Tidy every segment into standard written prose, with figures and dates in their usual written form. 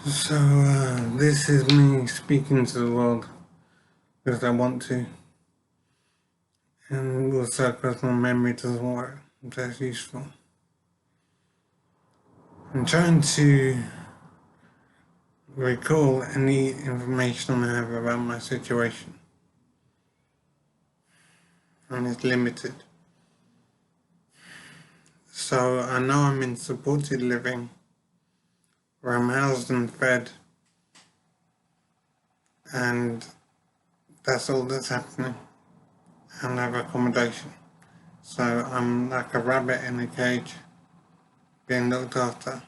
This is me speaking to the world because I want to, and also because my memory doesn't work. That's useful. I'm trying to recall any information I have about my situation, and it's limited. So I know I'm in supported living, where I'm housed and fed, and that's all that's happening, and I have accommodation. So I'm like a rabbit in a cage, being looked after.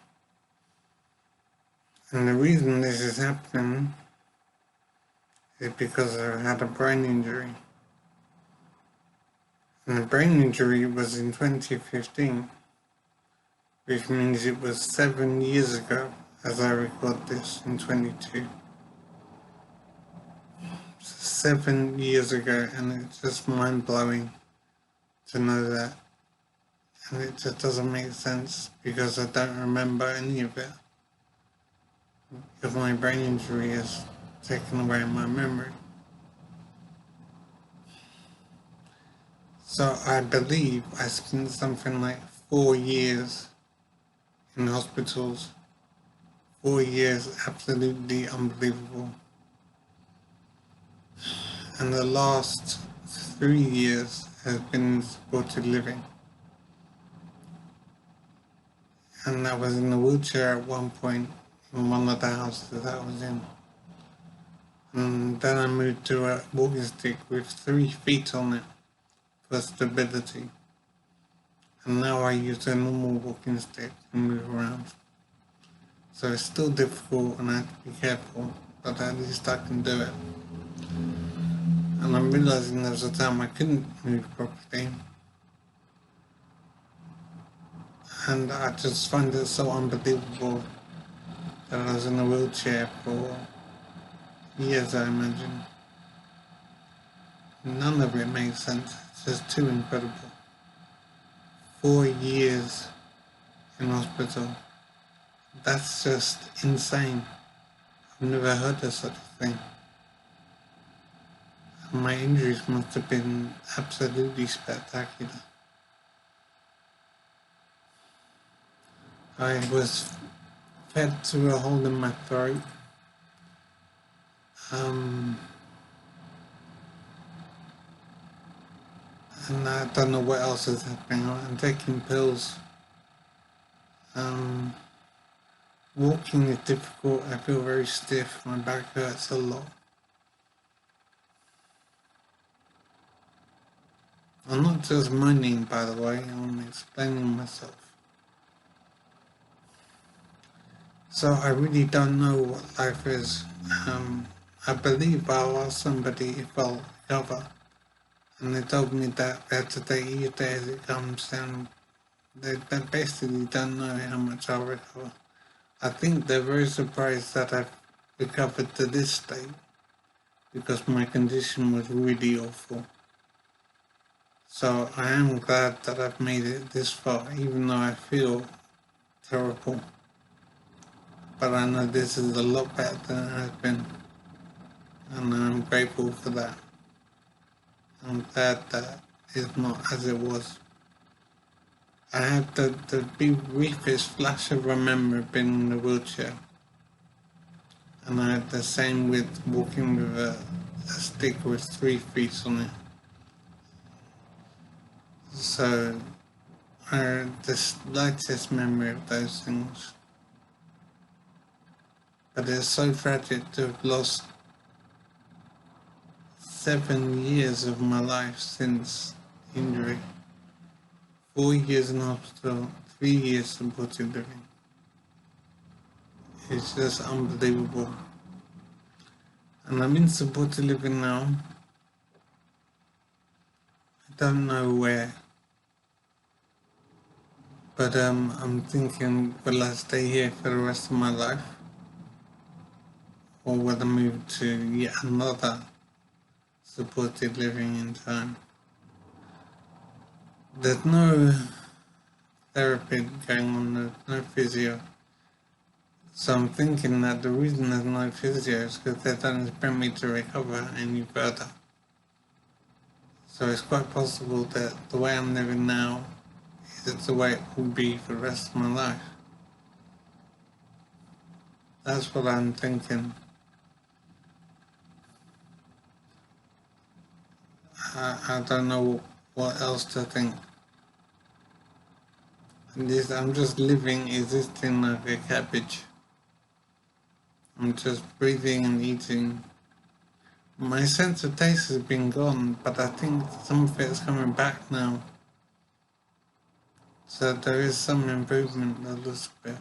And the reason this is happening is because I had a brain injury. And the brain injury was in 2015, which means it was 7 years ago as I record this in 22. 7 years ago, and it's just mind blowing to know that. And it just doesn't make sense because I don't remember any of it. Because my brain injury has taken away my memory. So I believe I spent something like 4 years in hospitals. 4 years, absolutely unbelievable. And the last 3 years has been in supported living. And I was in a wheelchair at one point in one of the houses that I was in. And then I moved to a walking stick with 3 feet on it for stability. And now I use a normal walking stick to move around. So it's still difficult and I have to be careful, but at least I can do it. And I'm realizing there was a time I couldn't move properly. And I just find it so unbelievable that I was in a wheelchair for years, I imagine. None of it makes sense. It's just too incredible. 4 years in hospital. That's just insane. I've never heard of such a thing. And my injuries must have been absolutely spectacular. I was fed through a hole in my throat. And I don't know what else is happening. I'm taking pills. Walking is difficult. I feel very stiff. My back hurts a lot. I'm not just moaning, by the way. I'm explaining myself. So I really don't know what life is. I believe I'll ask somebody if I'll recover. And they told me that they have to take each day as it comes, and they basically don't know how much I'll recover. I think they're very surprised that I've recovered to this state because my condition was really awful. So I am glad that I've made it this far, even though I feel terrible. But I know this is a lot better than it has been, and I'm grateful for that. I'm glad that it's not as it was. I had the briefest flash of a memory being in a wheelchair, and I had the same with walking with a stick with 3 feet on it. So I had the slightest memory of those things. But it's so tragic to have lost 7 years of my life since injury. 4 years in hospital, 3 years supported living. It's just unbelievable. And I'm in supported living now. I don't know where. But I'm thinking, will I stay here for the rest of my life? Or will I move to yet another supported living in time? There's no therapy going on, there's no physio. So I'm thinking that the reason there's no physio is because they don't expect me to recover any further. So it's quite possible that the way I'm living now is the way it will be for the rest of my life. That's what I'm thinking. I don't know what else to think. I'm just living, existing like a cabbage. I'm just breathing and eating. My sense of taste has been gone, but I think some of it's coming back now. So there is some improvement a little bit.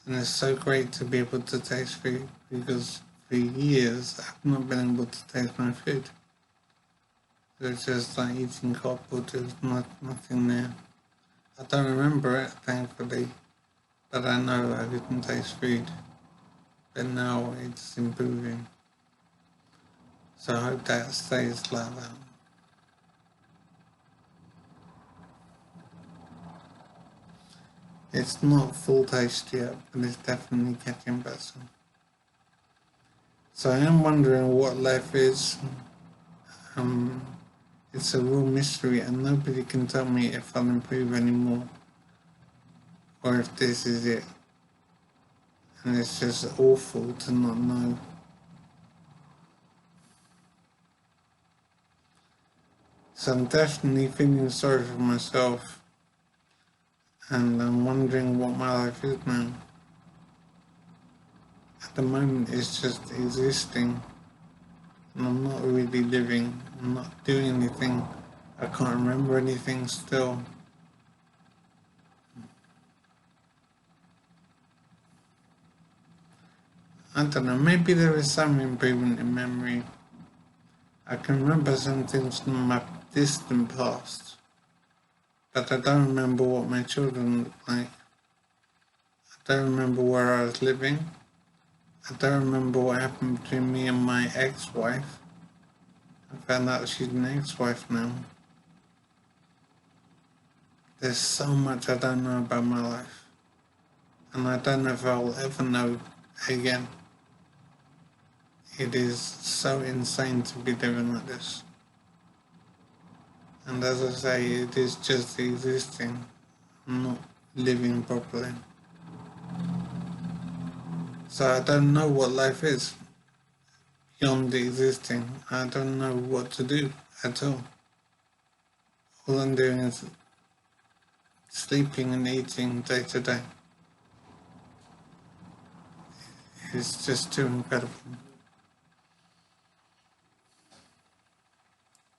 And it's so great to be able to taste food because for years I've not been able to taste my food. It's just like eating cardboard, there's nothing there. I don't remember it, thankfully, but I know I didn't taste food. But now it's improving. So I hope that stays like that. It's not full taste yet, but it's definitely getting better. So I am wondering what life is. It's a real mystery and nobody can tell me if I'll improve anymore or if this is it. And it's just awful to not know. So I'm definitely feeling sorry for myself and I'm wondering what my life is now. At the moment it's just existing and I'm not really living, I'm not doing anything, I can't remember anything still. I don't know, maybe there is some improvement in memory. I can remember some things from my distant past, but I don't remember what my children look like. I don't remember where I was living. I don't remember what happened between me and my ex-wife. I found out she's an ex-wife now. There's so much I don't know about my life, and I don't know if I'll ever know again. It is so insane to be living like this. And as I say, it is just existing, not living properly. So I don't know what life is beyond the existing. I don't know what to do at all. All I'm doing is sleeping and eating day to day. It's just too incredible.